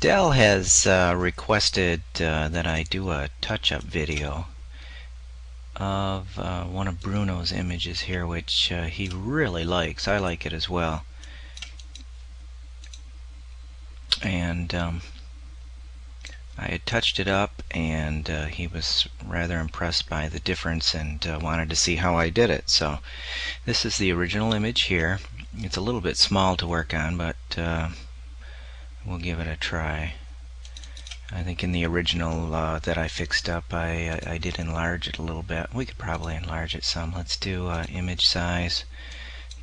Dell has requested that I do a touch-up video of one of Bruno's images here, which he really likes. I like it as well. And I had touched it up, and he was rather impressed by the difference and wanted to see how I did it. So this is the original image here. It's a little bit small to work on, but we'll give it a try. I think in the original that I fixed up, I did enlarge it a little bit. We could probably enlarge it some. Let's do image size.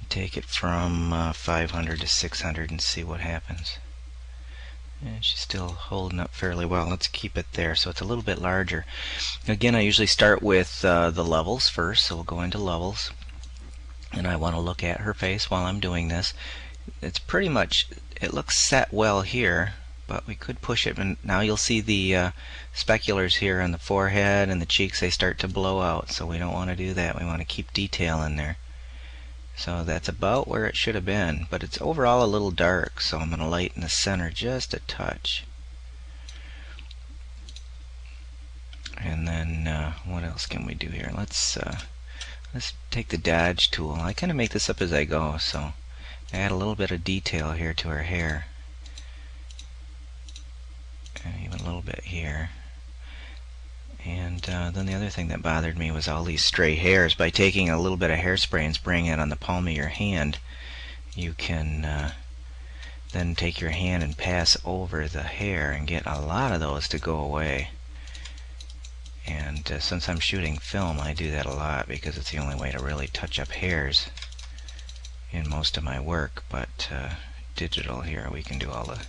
Take it from 500 to 600 and see what happens. And she's still holding up fairly well. Let's keep it there so it's a little bit larger. Again, I usually start with the levels first, so we'll go into levels. And I want to look at her face while I'm doing this. It's pretty much, it looks set well here, but we could push it, and now you'll see the speculars here on the forehead and the cheeks. They start to blow out, so we don't want to do that. We want to keep detail in there. So that's about where it should have been, but it's overall a little dark, so I'm going to lighten the center just a touch. And then what else can we do here? Let's take the dodge tool. I kind of make this up as I go, so add a little bit of detail here to her hair, and even a little bit here. And then the other thing that bothered me was all these stray hairs. By taking a little bit of hairspray and spraying it on the palm of your hand, you can then take your hand and pass over the hair and get a lot of those to go away. And since I'm shooting film, I do that a lot because it's the only way to really touch up hairs in most of my work. But digital here, we can do all the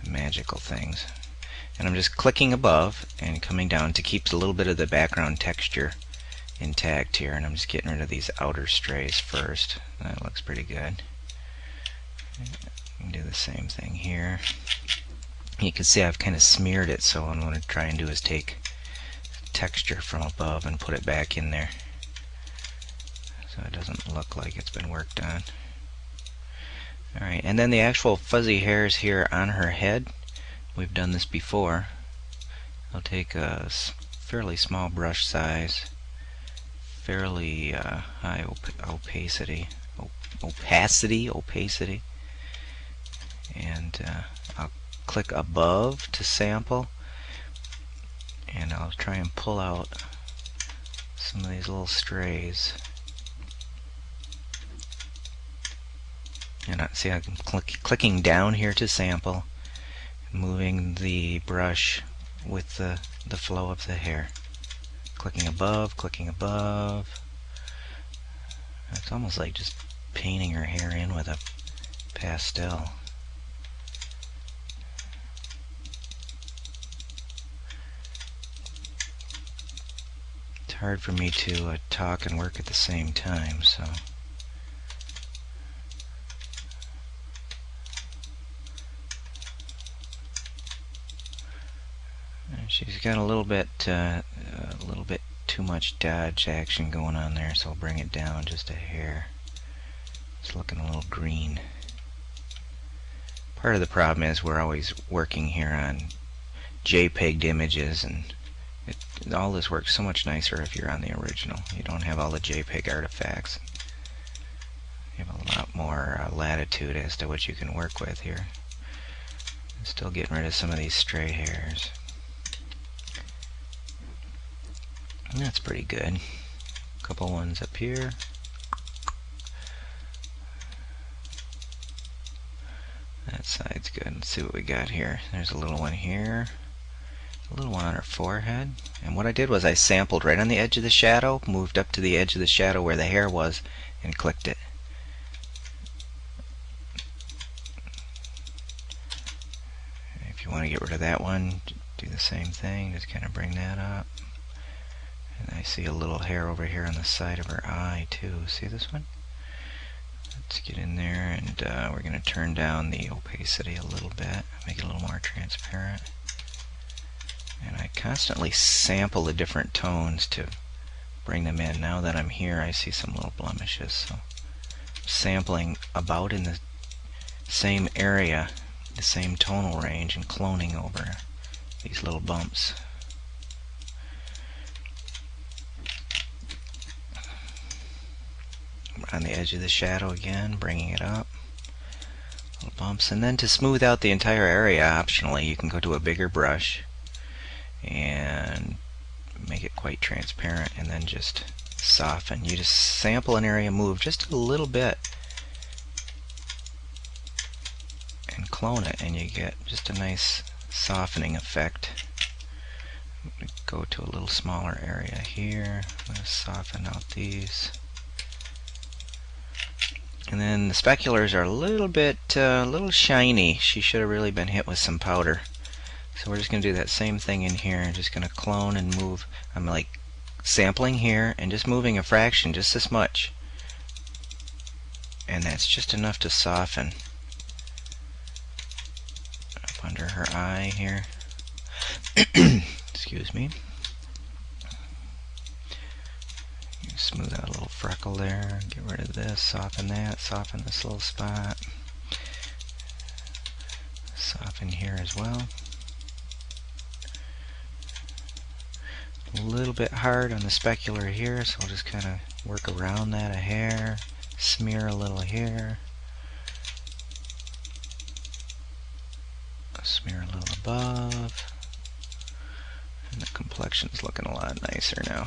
magical things. And I'm just clicking above and coming down to keep a little bit of the background texture intact here. And I'm just getting rid of these outer strays first. That looks pretty good. And do the same thing here. You can see I've kind of smeared it, so what I'm going to try and do is take texture from above and put it back in there, so it doesn't look like it's been worked on. Alright, and then the actual fuzzy hairs here on her head, we've done this before. I'll take a fairly small brush size, fairly high opacity, and I'll click above to sample, and I'll try and pull out some of these little strays. And see, I'm clicking down here to sample, moving the brush with the flow of the hair. Clicking above, clicking above. It's almost like just painting her hair in with a pastel. It's hard for me to talk and work at the same time, so she's got a little bit too much dodge action going on there, so I'll bring it down just a hair. It's looking a little green. Part of the problem is we're always working here on JPEG images, and all this works so much nicer if you're on the original. You don't have all the JPEG artifacts. You have a lot more latitude as to what you can work with here. I'm still getting rid of some of these stray hairs. And that's pretty good. A couple ones up here. That side's good. Let's see what we got here. There's a little one here. A little one on her forehead. And what I did was I sampled right on the edge of the shadow, moved up to the edge of the shadow where the hair was, and clicked it. If you want to get rid of that one, do the same thing. Just kind of bring that up. And I see a little hair over here on the side of her eye too. See this one? Let's get in there, and we're going to turn down the opacity a little bit, make it a little more transparent. And I constantly sample the different tones to bring them in. Now that I'm here, I see some little blemishes, so sampling about in the same area the same tonal range and cloning over these little bumps. On the edge of the shadow again, bringing it up. Little bumps. And then to smooth out the entire area, optionally, you can go to a bigger brush and make it quite transparent and then just soften. You just sample an area, move just a little bit, and clone it, and you get just a nice softening effect. I'm going to go to a little smaller area here. I'm going to soften out these. And then the speculars are a little shiny. She should have really been hit with some powder. So we're just going to do that same thing in here. I'm just going to clone and move. I'm like sampling here and just moving a fraction, just this much. And that's just enough to soften up under her eye here. Excuse me. Smooth out a little freckle there. Get rid of this. Soften that. Soften this little spot. Soften here as well. A little bit hard on the specular here, so I'll just kind of work around that a hair. Smear a little here. Smear a little above. And the complexion's looking a lot nicer now.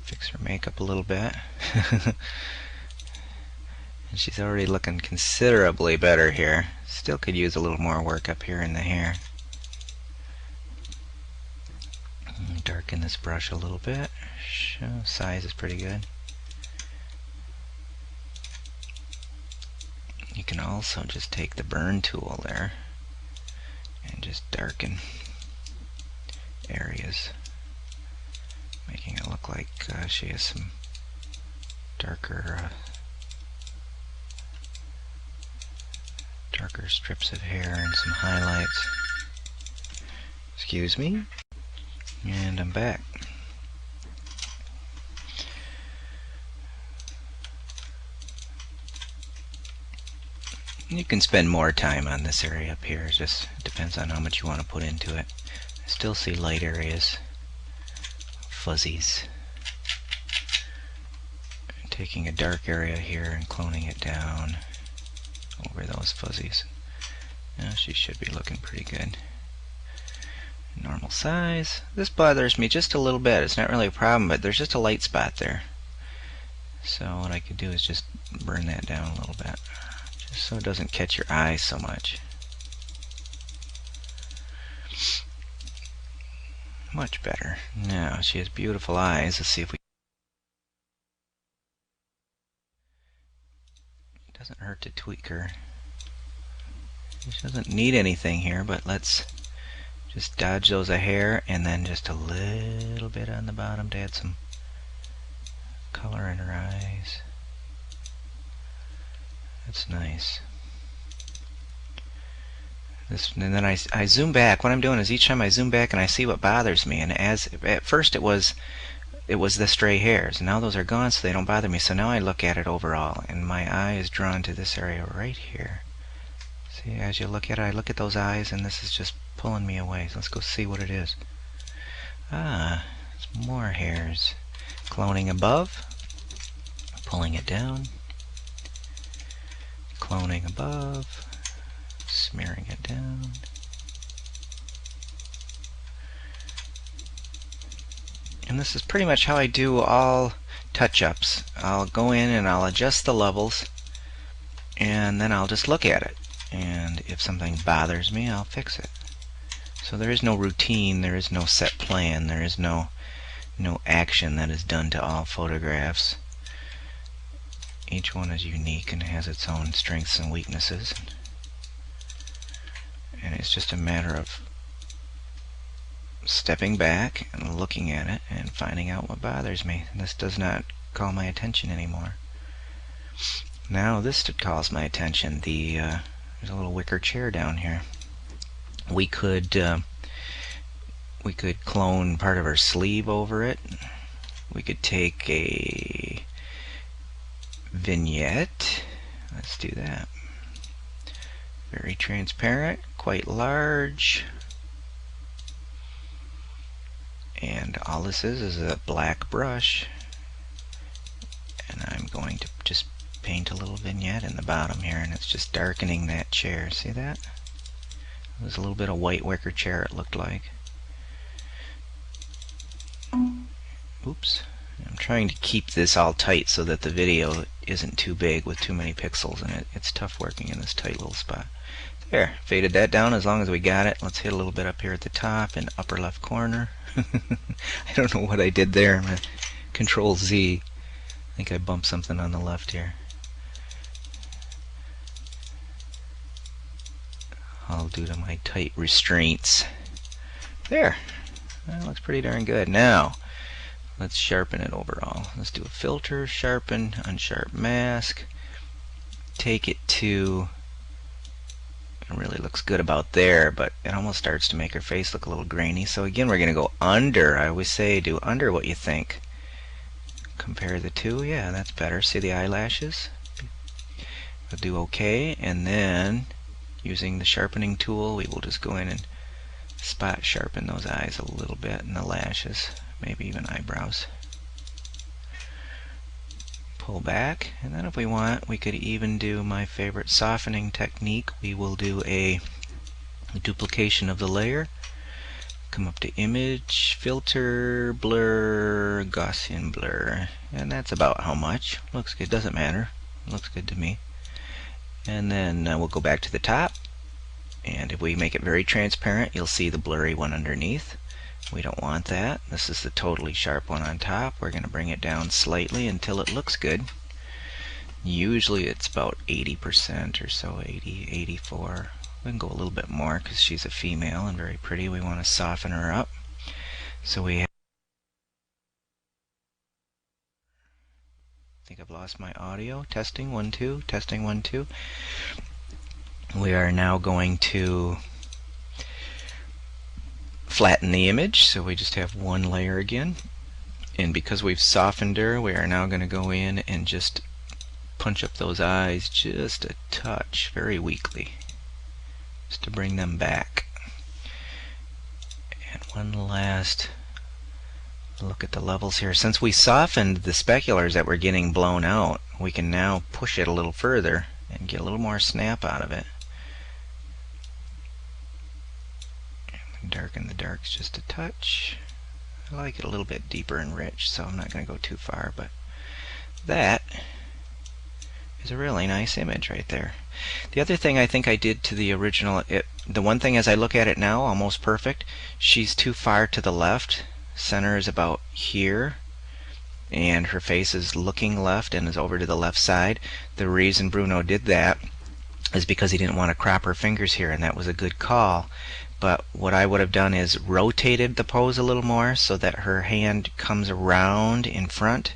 Fix her makeup a little bit. And she's already looking considerably better here. Still could use a little more work up here in the hair. Darken this brush a little bit. Size is pretty good. You can also just take the burn tool there and just darken areas, making it look like she has some darker strips of hair and some highlights. Excuse me. And I'm back. You can spend more time on this area up here. It just depends on how much you want to put into it. I still see light areas, fuzzies. Taking a dark area here and cloning it down over those fuzzies. Now she should be looking pretty good. Normal size. This bothers me just a little bit. It's not really a problem, but there's just a light spot there. So what I could do is just burn that down a little bit, just so it doesn't catch your eye so much. Much better. Now she has beautiful eyes. Let's see if we... It doesn't hurt to tweak her. She doesn't need anything here, but let's just dodge those a hair, and then just a little bit on the bottom to add some color in her eyes. That's nice. And then I zoom back. What I'm doing is each time I zoom back and I see what bothers me. And as at first it was the stray hairs. Now those are gone, so they don't bother me. So now I look at it overall, and my eye is drawn to this area right here. See, as you look at it, I look at those eyes, and this is just pulling me away. So let's go see what it is. Ah, it's more hairs. Cloning above, pulling it down, cloning above, smearing it down. And this is pretty much how I do all touch-ups. I'll go in and I'll adjust the levels, and then I'll just look at it. And if something bothers me, I'll fix it. So there is no routine, there is no set plan, there is no action that is done to all photographs. Each one is unique and has its own strengths and weaknesses. And it's just a matter of stepping back and looking at it and finding out what bothers me. This does not call my attention anymore. Now this calls my attention. There's a little wicker chair down here. We could clone part of her sleeve over it. We could take vignette. Let's do that. Very transparent, quite large. And all this is a black brush. And I'm going to just paint a little vignette in the bottom here, and it's just darkening that chair. See that? There's a little bit of white wicker chair, it looked like. Oops. I'm trying to keep this all tight so that the video isn't too big with too many pixels in it. It's tough working in this tight little spot. There, faded that down as long as we got it. Let's hit a little bit up here at the top and upper left corner. I don't know what I did there. Control Z. I think I bumped something on the left here. I'll do to my tight restraints. There. That looks pretty darn good. Now, let's sharpen it overall. Let's do a filter, sharpen, unsharp mask. Take it to, it really looks good about there, but it almost starts to make her face look a little grainy. So again, we're going to go under. I always say do under what you think. Compare the two. Yeah, that's better. See the eyelashes? We'll do OK, and then using the sharpening tool, we will just go in and spot sharpen those eyes a little bit and the lashes, maybe even eyebrows. Pull back, and then if we want, we could even do my favorite softening technique. We will do a duplication of the layer. Come up to Image, Filter, Blur, Gaussian Blur, and that's about how much. Looks good, doesn't matter. Looks good to me. And then we'll go back to the top, and if we make it very transparent, you'll see the blurry one underneath. We don't want that. This is the totally sharp one on top. We're going to bring it down slightly until it looks good. Usually it's about 80% or so, 80, 84. We can go a little bit more because she's a female and very pretty. We want to soften her up. So we have, I think I've lost my audio. Testing 1 2, testing 1 2. We are now going to flatten the image, so we just have one layer again. And because we've softened her, we are now going to go in and just punch up those eyes just a touch, very weakly, just to bring them back. And one last look at the levels here. Since we softened the speculars that were getting blown out, we can now push it a little further and get a little more snap out of it. Darken the darks just a touch. I like it a little bit deeper and rich, so I'm not going to go too far, but that is a really nice image right there. The other thing I think I did to the original, the one thing as I look at it now, almost perfect, she's too far to the left. Center is about here, and her face is looking left and is over to the left side. The reason Bruno did that is because he didn't want to crop her fingers here, and that was a good call. But what I would have done is rotated the pose a little more so that her hand comes around in front,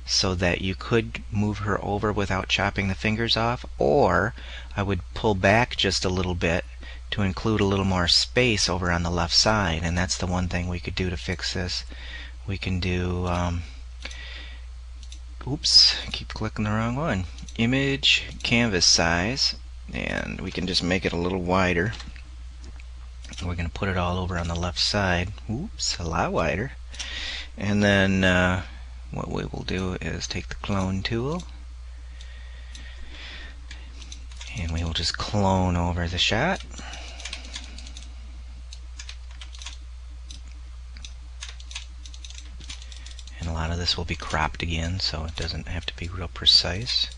so that you could move her over without chopping the fingers off, or I would pull back just a little bit to include a little more space over on the left side. And that's the one thing we could do to fix this. We can do oops, keep clicking the wrong one. Image, canvas size, and we can just make it a little wider. We're going to put it all over on the left side. Oops, a lot wider. And then what we will do is take the clone tool, and we will just clone over the shot. And a lot of this will be cropped again, so it doesn't have to be real precise.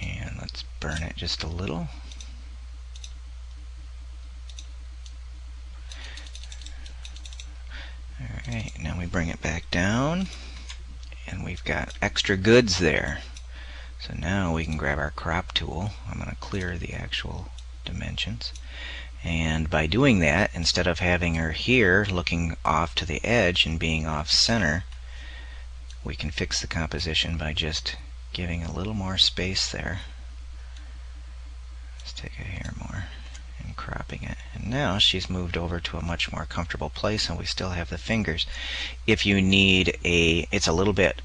And let's burn it just a little. Alright, now we bring it back down, and we've got extra goods there. So now we can grab our crop tool. I'm going to clear the actual dimensions. And by doing that, instead of having her here looking off to the edge and being off center, we can fix the composition by just giving a little more space there. Let's take a hair more. and cropping it. And now she's moved over to a much more comfortable place, and we still have the fingers. If you need it's a little bit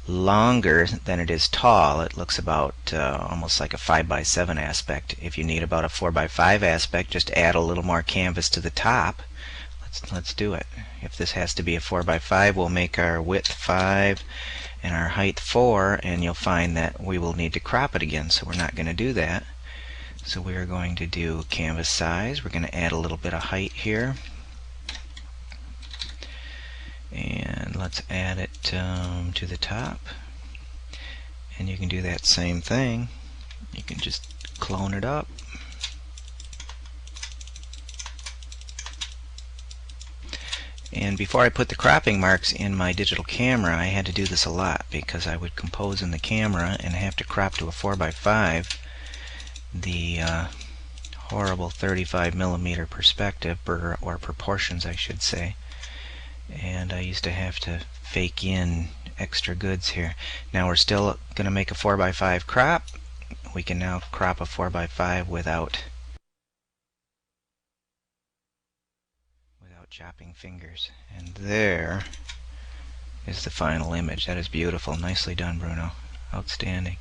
longer than it is tall. It looks about almost like a 5x7 aspect. If you need about a 4x5 aspect, just add a little more canvas to the top. Let's do it. If this has to be a 4x5, we'll make our width 5 and our height 4, and you'll find that we will need to crop it again, so we're not going to do that. So we are going to do canvas size. We're going to add a little bit of height here, and let's add it to the top. And you can do that same thing. You can just clone it up. And before I put the cropping marks in my digital camera, I had to do this a lot because I would compose in the camera and have to crop to a 4x5 the horrible 35mm perspective, or proportions I should say. And I used to have to fake in extra goods here. Now we're still going to make a 4x5 crop. We can now crop a 4x5 without chopping fingers. And there is the final image. That is beautiful. Nicely done, Bruno. Outstanding.